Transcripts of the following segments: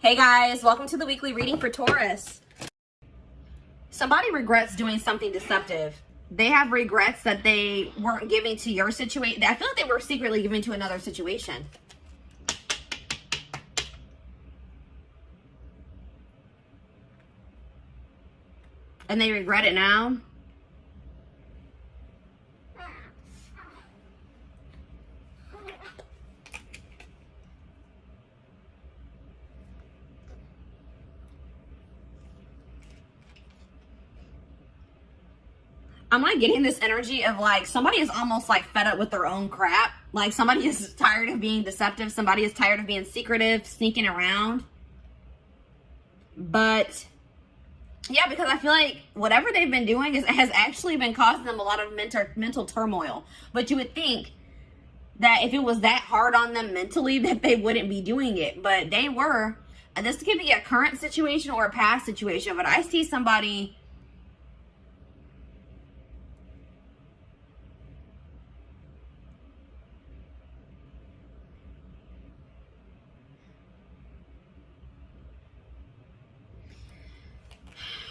Hey guys, welcome to the weekly reading for Taurus. Somebody regrets doing something deceptive. They have regrets that they weren't giving to your situation. I feel like they were secretly giving to another situation. And they regret it now. I'm like getting this energy of like somebody is almost like fed up with their own crap. Like somebody is tired of being deceptive. Somebody is tired of being secretive, sneaking around. But yeah, because I feel like whatever they've been doing has actually been causing them a lot of mental turmoil. But you would think that if it was that hard on them mentally that they wouldn't be doing it. But they were. And this could be a current situation or a past situation. But I see somebody...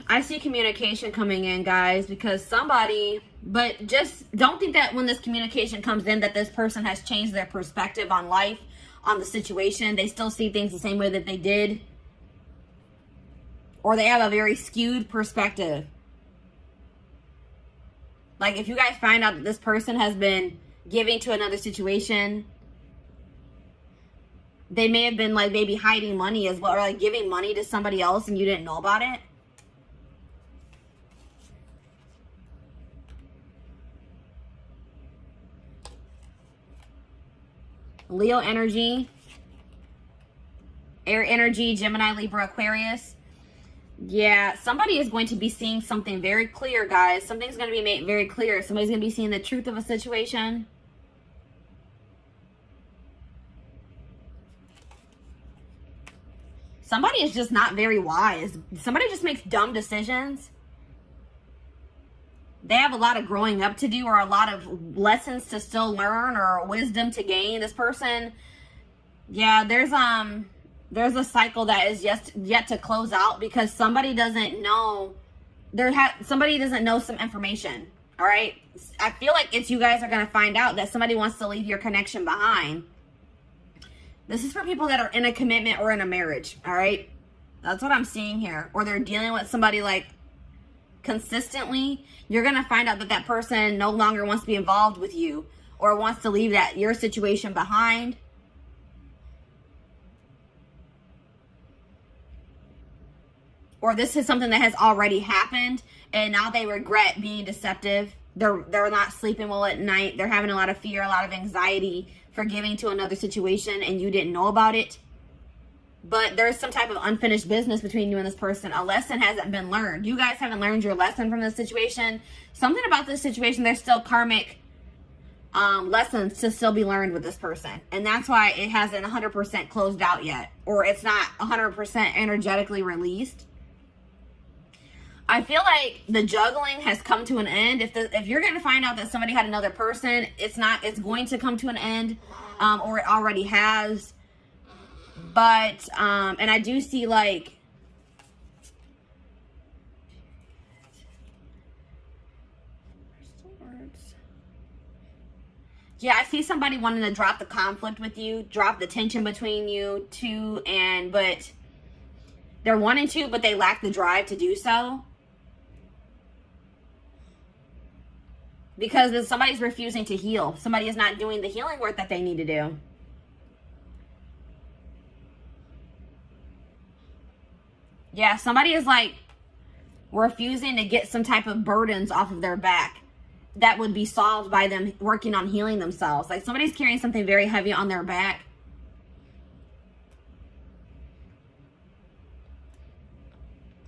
I see communication coming in, guys, because somebody, but just don't think that when this communication comes in that this person has changed their perspective on life, on the situation. They still see things the same way that they did. Or they have a very skewed perspective. Like if you guys find out that this person has been giving to another situation, they may have been like maybe hiding money as well, or like giving money to somebody else and you didn't know about it. Leo energy, air energy, Gemini, Libra, Aquarius. Yeah, somebody is going to be seeing something very clear, guys. Something's going to be made very clear. Somebody's going to be seeing the truth of a situation. Somebody is just not very wise. Somebody just makes dumb decisions. They have a lot of growing up to do, or a lot of lessons to still learn, or wisdom to gain. This person, yeah, there's a cycle that is yet to close out because somebody doesn't know. Somebody doesn't know some information. All right, I feel like it's you guys are gonna find out that somebody wants to leave your connection behind. This is for people that are in a commitment or in a marriage. All right, that's what I'm seeing here. Or they're dealing with somebody like consistently. You're gonna find out that that person no longer wants to be involved with you, or wants to leave your situation behind. Or this is something that has already happened and now they regret being deceptive. They're not sleeping well at night. They're having a lot of fear, a lot of anxiety for giving to another situation and you didn't know about it. But there's some type of unfinished business between you and this person. A lesson hasn't been learned. You guys haven't learned your lesson from this situation. Something about this situation, there's still karmic lessons to still be learned with this person. And that's why it hasn't 100% closed out yet. Or it's not 100% energetically released. I feel like the juggling has come to an end. If you're going to find out that somebody had another person, it's going to come to an end. Or it already has. But, and I do see like, yeah, I see somebody wanting to drop the conflict with you, drop the tension between you two, but they're wanting to, but they lack the drive to do so. Because somebody's refusing to heal. Somebody is not doing the healing work that they need to do. Yeah, somebody is like refusing to get some type of burdens off of their back that would be solved by them working on healing themselves. Like somebody's carrying something very heavy on their back.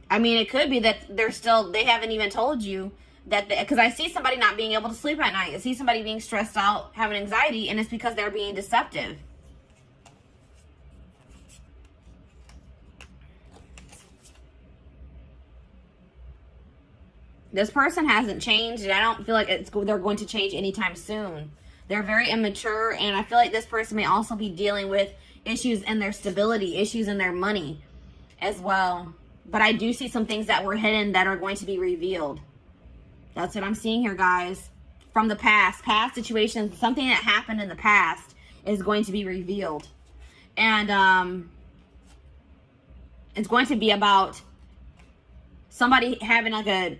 I mean, it could be that they haven't even told you that, because I see somebody not being able to sleep at night. I see somebody being stressed out, having anxiety, and it's because they're being deceptive. This person hasn't changed, and I don't feel like they're going to change anytime soon. They're very immature, and I feel like this person may also be dealing with issues in their stability, issues in their money. as well. But I do see some things that were hidden that are going to be revealed. That's what I'm seeing here, guys. From the past situations, something that happened in the past is going to be revealed. And it's going to be about somebody having like a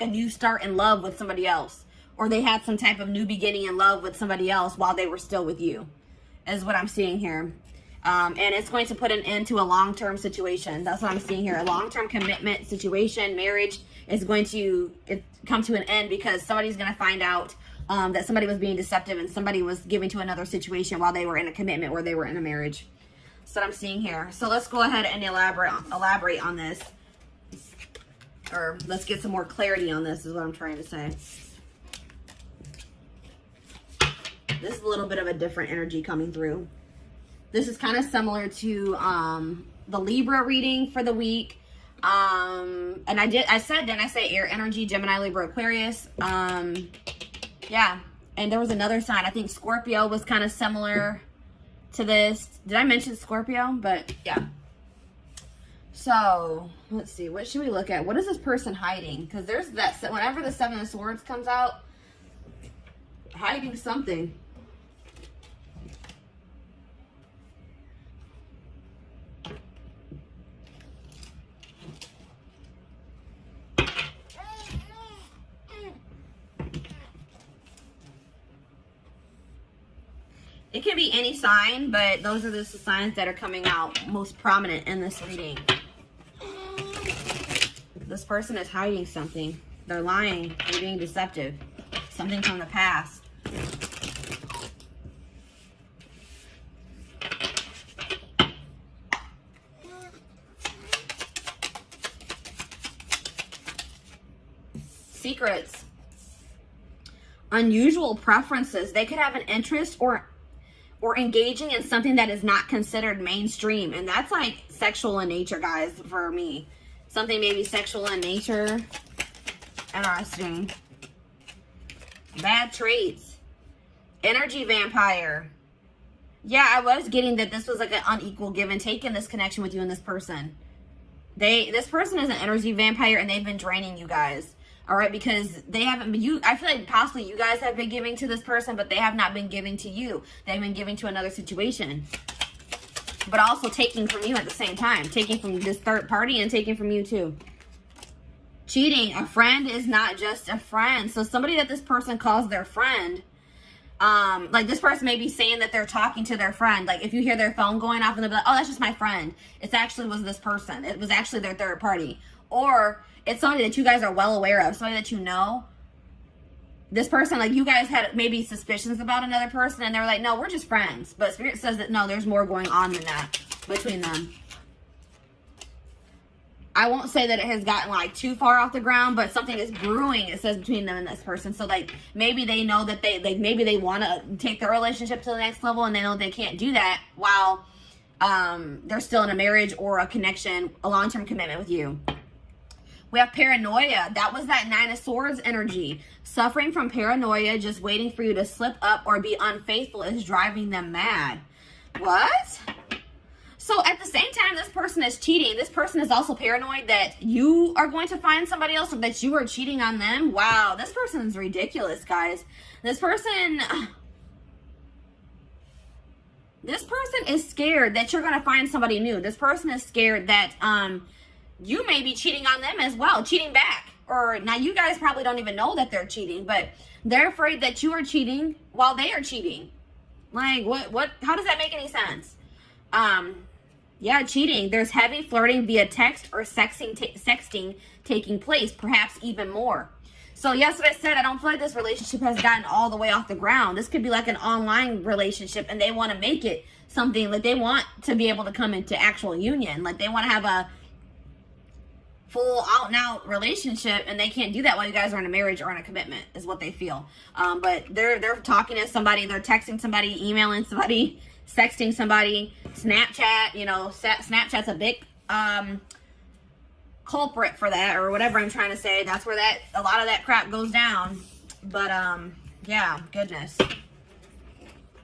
new start in love with somebody else, or they had some type of new beginning in love with somebody else while they were still with you, is what I'm seeing here. And it's going to put an end to a long-term situation. That's what I'm seeing here. A long-term commitment situation, marriage, is going to come to an end because somebody's going to find out that somebody was being deceptive and somebody was giving to another situation while they were in a commitment or they were in a marriage. That's what I'm seeing here. So let's go ahead and elaborate on this. Or let's get some more clarity on this, is what I'm trying to say. This is a little bit of a different energy coming through. This is kind of similar to the Libra reading for the week. And I said, didn't I say air energy, Gemini, Libra, Aquarius? Yeah. And there was another sign. I think Scorpio was kind of similar to this. Did I mention Scorpio? But yeah. So let's see. What should we look at? What is this person hiding? Because there's that, whenever the Seven of Swords comes out, hiding something. It can be any sign, but those are the signs that are coming out most prominent in this reading. This person is hiding something. They're lying. They're being deceptive. Something from the past. Secrets. Unusual preferences. They could have an interest or engaging in something that is not considered mainstream. And that's like sexual in nature, guys, for me. Something maybe sexual in nature. Interesting. Bad traits. Energy vampire. Yeah, I was getting that this was like an unequal give and take in this connection with you and this person. This person is an energy vampire and they've been draining you guys. All right, because they haven't been, I feel like possibly you guys have been giving to this person, but they have not been giving to you. They've been giving to another situation. But also taking from you at the same time. Taking from this third party and taking from you too. Cheating. A friend is not just a friend. So somebody that this person calls their friend, like this person may be saying that they're talking to their friend. Like if you hear their phone going off and they'll be like, oh, that's just my friend. It actually was this person. It was actually their third party. Or it's somebody that you guys are well aware of, somebody that you know. This person, like you guys had maybe suspicions about another person and they were like, no, we're just friends. But Spirit says that no, there's more going on than that between them. I won't say that it has gotten like too far off the ground, but something is brewing, it says, between them and this person. So like maybe they know that maybe they want to take their relationship to the next level and they know they can't do that while they're still in a marriage or a connection, a long-term commitment with you. We have paranoia. That was that Nine of Swords energy. Suffering from paranoia, just waiting for you to slip up or be unfaithful is driving them mad. What? So at the same time this person is cheating, this person is also paranoid that you are going to find somebody else or that you are cheating on them. Wow, this person is ridiculous, guys. This person is scared that you're going to find somebody new. This person is scared that you may be cheating on them as well, cheating back. Or now you guys probably don't even know that they're cheating, but they're afraid that you are cheating while they are cheating. Like what how does that make any sense? Yeah, cheating. There's heavy flirting via text or sexting taking place, perhaps even more. So yes, what I said, I don't feel like this relationship has gotten all the way off the ground. This could be like an online relationship and they want to make it something like they want to be able to come into actual union. Like they want to have a full out and out relationship and they can't do that while you guys are in a marriage or in a commitment is what they feel. But they're talking to somebody, they're texting somebody, emailing somebody, sexting somebody, Snapchat, you know, Snapchat's a big culprit for that or whatever I'm trying to say. That's where a lot of that crap goes down. But yeah, goodness.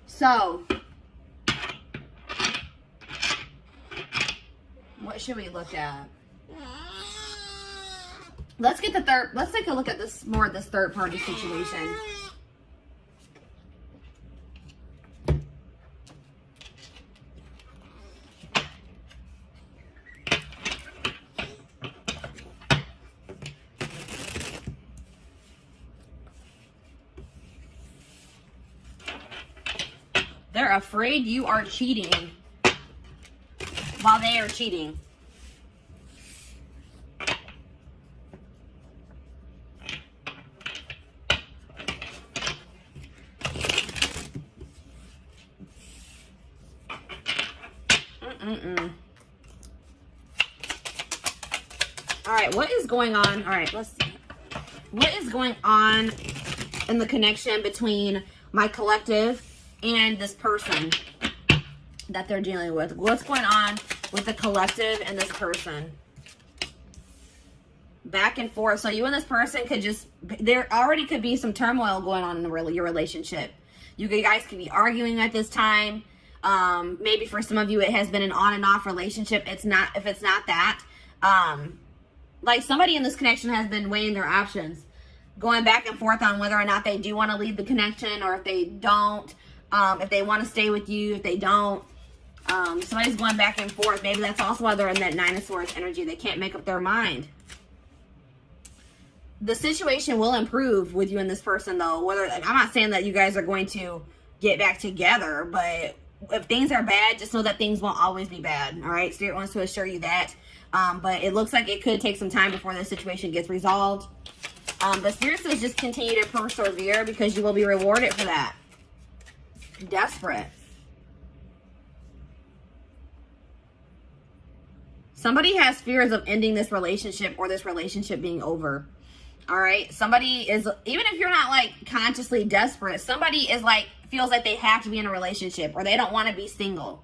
So What should we look at? Let's get the third. Let's take a look at this more of this third party situation. They're afraid you are cheating while they are cheating. All right, what is going on? All right, let's see. What is going on in the connection between my collective and this person that they're dealing with? What's going on with the collective and this person? Back and forth. So you and this person could just, there already could be some turmoil going on in your relationship. You guys could be arguing at this time. Maybe for some of you it has been an on and off relationship. It's not, if it's not that, like somebody in this connection has been weighing their options, going back and forth on whether or not they do want to leave the connection, or if they don't, if they want to stay with you, if they don't. Somebody's going back and forth. Maybe that's also why they're in that Nine of Swords energy. They can't make up their mind. The situation will improve with you and this person, though. Whether, I'm not saying that you guys are going to get back together, but if things are bad, just know that things won't always be bad. All right, Spirit wants to assure you that. But it looks like it could take some time before this situation gets resolved. But Spirit says just continue to persevere, because you will be rewarded for that. Desperate. Somebody has fears of ending this relationship, or this relationship being over. All right. Somebody is, even if you're not like consciously desperate, somebody is like, feels like they have to be in a relationship, or they don't want to be single.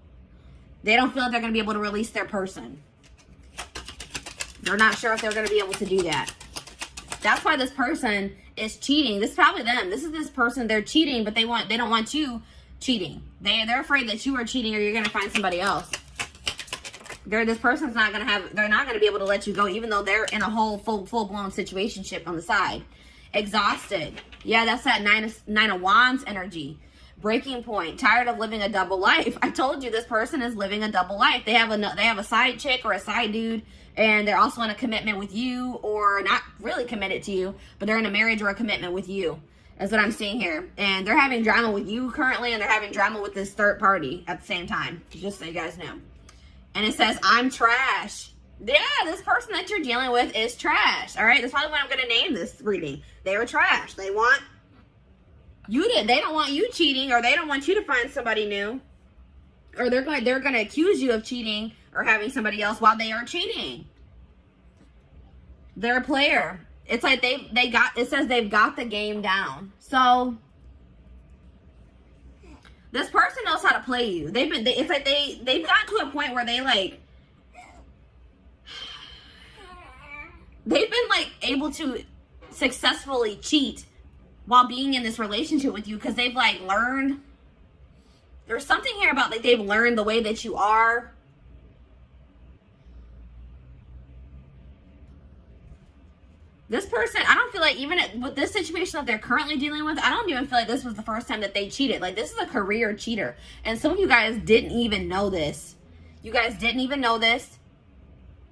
They don't feel like they're going to be able to release their person. They're not sure if they're going to be able to do that. That's why this person is cheating. This is probably them. This is this person. They're cheating, but they don't want you cheating. They're afraid that you are cheating, or you're going to find somebody else. This person's not going to have, they're not going to be able to let you go, even though they're in a whole full-blown situationship on the side. Exhausted. Yeah, that's that Nine of Wands energy. Breaking point. Tired of living a double life. I told you this person is living a double life. They have a side chick or a side dude, and they're also in a commitment with you, or not really committed to you, but they're in a marriage or a commitment with you. That's what I'm seeing here. And they're having drama with you currently, and they're having drama with this third party at the same time. Just so you guys know. And it says, I'm trash. Yeah, this person that you're dealing with is trash. All right, that's probably what I'm going to name this reading. They were trash. They want you to, they don't want you cheating, or they don't want you to find somebody new. Or they're going to accuse you of cheating or having somebody else while they are cheating. They're a player. It's like it says they've got the game down. So this person knows how to play you. It's like they've gotten to a point where they've been like able to successfully cheat while being in this relationship with you, because they've like learned. There's something here about like they've learned the way that you are. This person, I don't feel like, even with this situation that they're currently dealing with, I don't even feel like this was the first time that they cheated. Like, this is a career cheater. And some of you guys didn't even know this. You guys didn't even know this,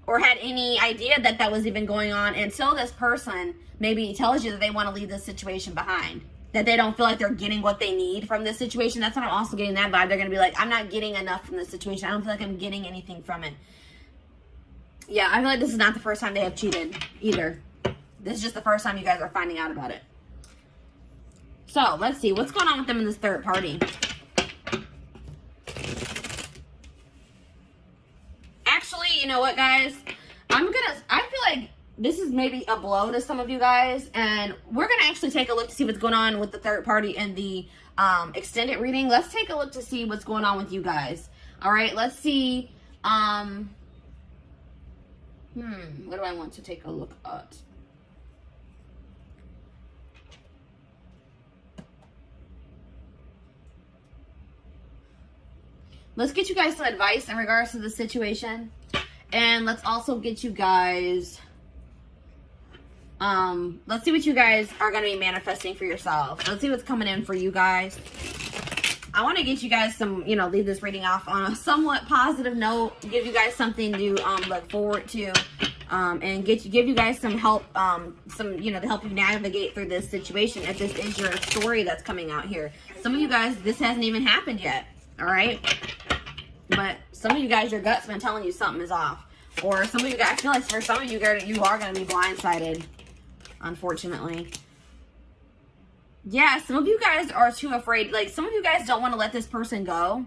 or had any idea that that was even going on, until this person maybe tells you that they want to leave this situation behind. That they don't feel like they're getting what they need from this situation. That's what I'm also getting that vibe. They're going to be like, I'm not getting enough from this situation. I don't feel like I'm getting anything from it. Yeah, I feel like this is not the first time they have cheated either. This is just the first time you guys are finding out about it. So, let's see. What's going on with them in this third party? Actually, you know what, guys? I feel like this is maybe a blow to some of you guys. And we're going to actually take a look to see what's going on with the third party in the extended reading. Let's take a look to see what's going on with you guys. All right, let's see. What do I want to take a look at? Let's get you guys some advice in regards to the situation. And let's also get you guys, let's see what you guys are going to be manifesting for yourselves. Let's see what's coming in for you guys. I want to get you guys some, you know, leave this reading off on a somewhat positive note, give you guys something to look forward to, and give you guys some help, you know, to help you navigate through this situation if this is your story that's coming out here. Some of you guys, this hasn't even happened yet, all right? But some of you guys, your gut's been telling you something is off. Or some of you guys, I feel like for some of you, you are going to be blindsided, unfortunately. Yeah, some of you guys are too afraid. Like, some of you guys don't want to let this person go.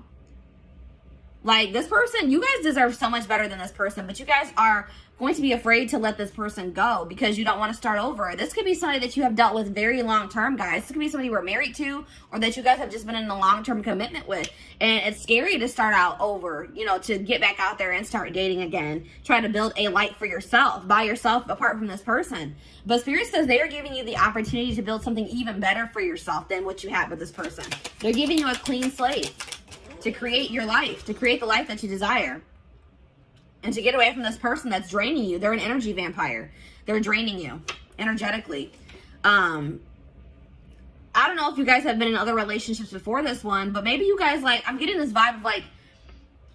Like, this person, you guys deserve so much better than this person, but you guys are going to be afraid to let this person go because you don't want to start over. This could be somebody that you have dealt with very long term, guys. This could be somebody you were married to or that you guys have just been in a long-term commitment with. And it's scary to start out over, you know, to get back out there and start dating again. Try to build a life for yourself, by yourself, apart from this person. But Spirit says they are giving you the opportunity to build something even better for yourself than what you had with this person. They're giving you a clean slate to create your life, to create the life that you desire. And to get away from this person that's draining you. They're an energy vampire. They're draining you energetically. I don't know if you guys have been in other relationships before this one, but maybe you guys, like, I'm getting this vibe of, like,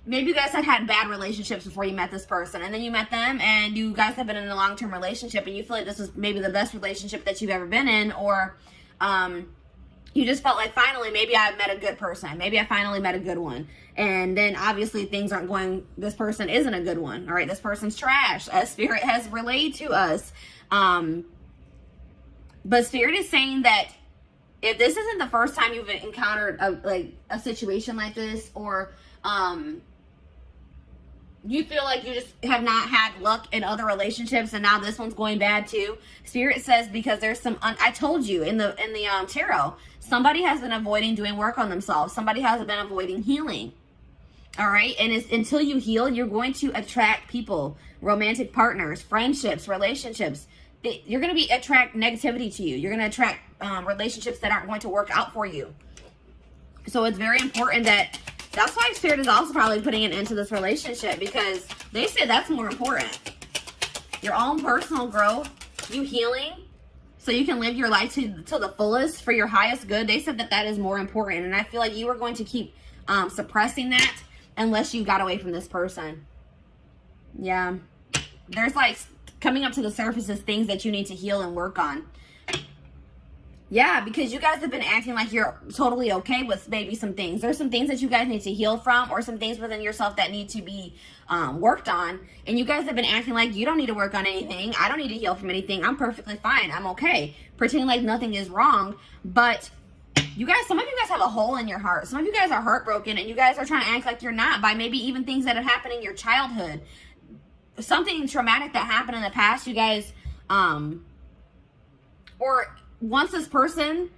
maybe you guys had bad relationships before you met this person, and then you met them, and you guys have been in a long-term relationship, and you feel like this was maybe the best relationship that you've ever been in, or you just felt like, finally, maybe I met a good person. Maybe I finally met a good one. And then obviously things aren't going, this person isn't a good one. All right, this person's trash, as Spirit has relayed to us. But Spirit is saying that if this isn't the first time you've encountered a situation like this, or you feel like you just have not had luck in other relationships and now this one's going bad too, Spirit says because there's some, I told you in the tarot, somebody has been avoiding doing work on themselves. Somebody has been avoiding healing. All right. And it's, until you heal, you're going to attract people, romantic partners, friendships, relationships. You're going to attract negativity to you. You're going to attract relationships that aren't going to work out for you. So it's very important that's why Spirit is also probably putting an end to this relationship, because they say that's more important. Your own personal growth, you healing, so you can live your life to the fullest for your highest good. They said that is more important. And I feel like you are going to keep suppressing that unless you got away from this person. Yeah. There's, like, coming up to the surface is things that you need to heal and work on. Yeah, because you guys have been acting like you're totally okay with maybe some things. There's some things that you guys need to heal from, or some things within yourself that need to be worked on. And you guys have been acting like you don't need to work on anything. I don't need to heal from anything. I'm perfectly fine. I'm okay. Pretending like nothing is wrong. But you guys, some of you guys have a hole in your heart. Some of you guys are heartbroken, and you guys are trying to act like you're not by maybe even things that have happened in your childhood. Something traumatic that happened in the past, you guys, or once this person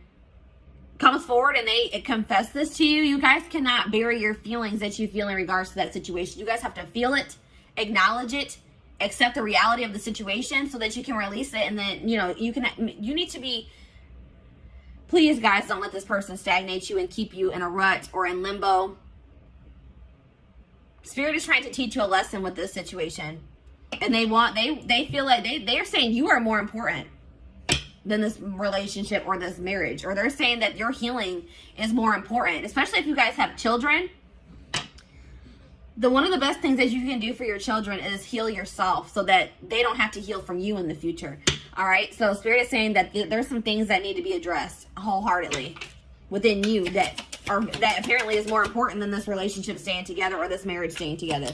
comes forward and they confess this to you, you guys cannot bury your feelings that you feel in regards to that situation. You guys have to feel it, acknowledge it, accept the reality of the situation so that you can release it. And then, you know, you need to be, please guys, don't let this person stagnate you and keep you in a rut or in limbo. Spirit is trying to teach you a lesson with this situation. And they feel like they're saying you are more important than this relationship or this marriage, or they're saying that your healing is more important, especially if you guys have children. One of the best things that you can do for your children is heal yourself so that they don't have to heal from you in the future. All right. So Spirit is saying that there's some things that need to be addressed wholeheartedly within you that apparently is more important than this relationship staying together or this marriage staying together.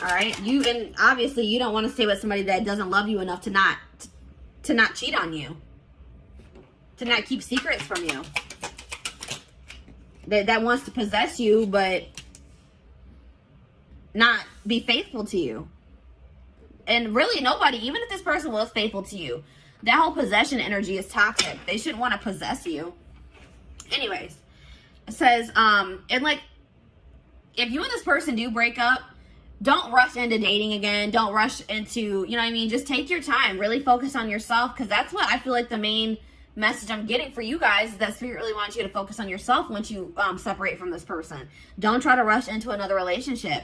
All right. And obviously you don't want to stay with somebody that doesn't love you enough to not cheat on you, to not keep secrets from you, that wants to possess you but not be faithful to you. And really nobody, even if this person was faithful to you, that whole possession energy is toxic. They shouldn't want to possess you. Anyways, it says, and like, if you and this person do break up, don't rush into dating again. Don't rush into, you know what I mean? Just take your time. Really focus on yourself, because that's what I feel like the main message I'm getting for you guys is that Spirit really wants you to focus on yourself once you separate from this person. Don't try to rush into another relationship.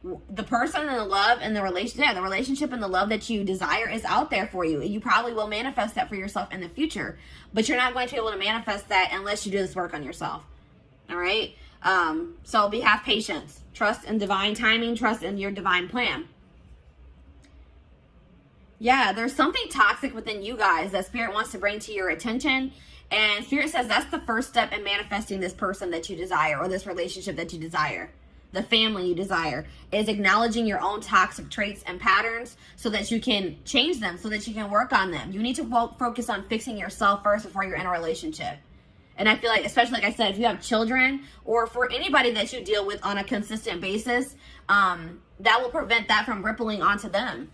The person and the love and the relationship and the love that you desire is out there for you. You probably will manifest that for yourself in the future, but you're not going to be able to manifest that unless you do this work on yourself. All right. So have patience, trust in divine timing, trust in your divine plan. Yeah, there's something toxic within you guys that Spirit wants to bring to your attention. And Spirit says that's the first step in manifesting this person that you desire, or this relationship that you desire. The family you desire is acknowledging your own toxic traits and patterns so that you can change them, so that you can work on them. You need to focus on fixing yourself first before you're in a relationship. And I feel like, especially like I said, if you have children or for anybody that you deal with on a consistent basis, that will prevent that from rippling onto them.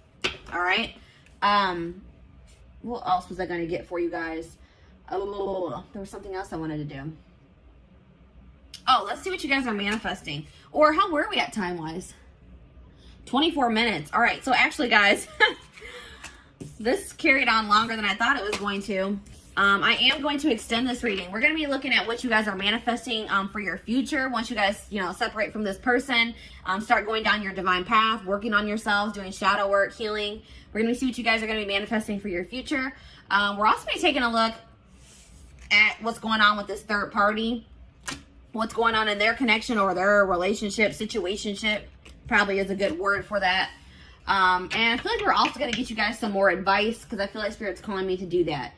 All right. What else was I going to get for you guys? Oh, there was something else I wanted to do. Oh, let's see what you guys are manifesting. Or how were we at time-wise? 24 minutes. All right. So actually, guys, this carried on longer than I thought it was going to. I am going to extend this reading. We're going to be looking at what you guys are manifesting for your future. Once you guys, separate from this person, start going down your divine path, working on yourselves, doing shadow work, healing. We're going to see what you guys are going to be manifesting for your future. We're also going to be taking a look at what's going on with this third party. What's going on in their connection or their relationship, situationship, probably is a good word for that. And I feel like we're also going to get you guys some more advice because I feel like Spirit's calling me to do that.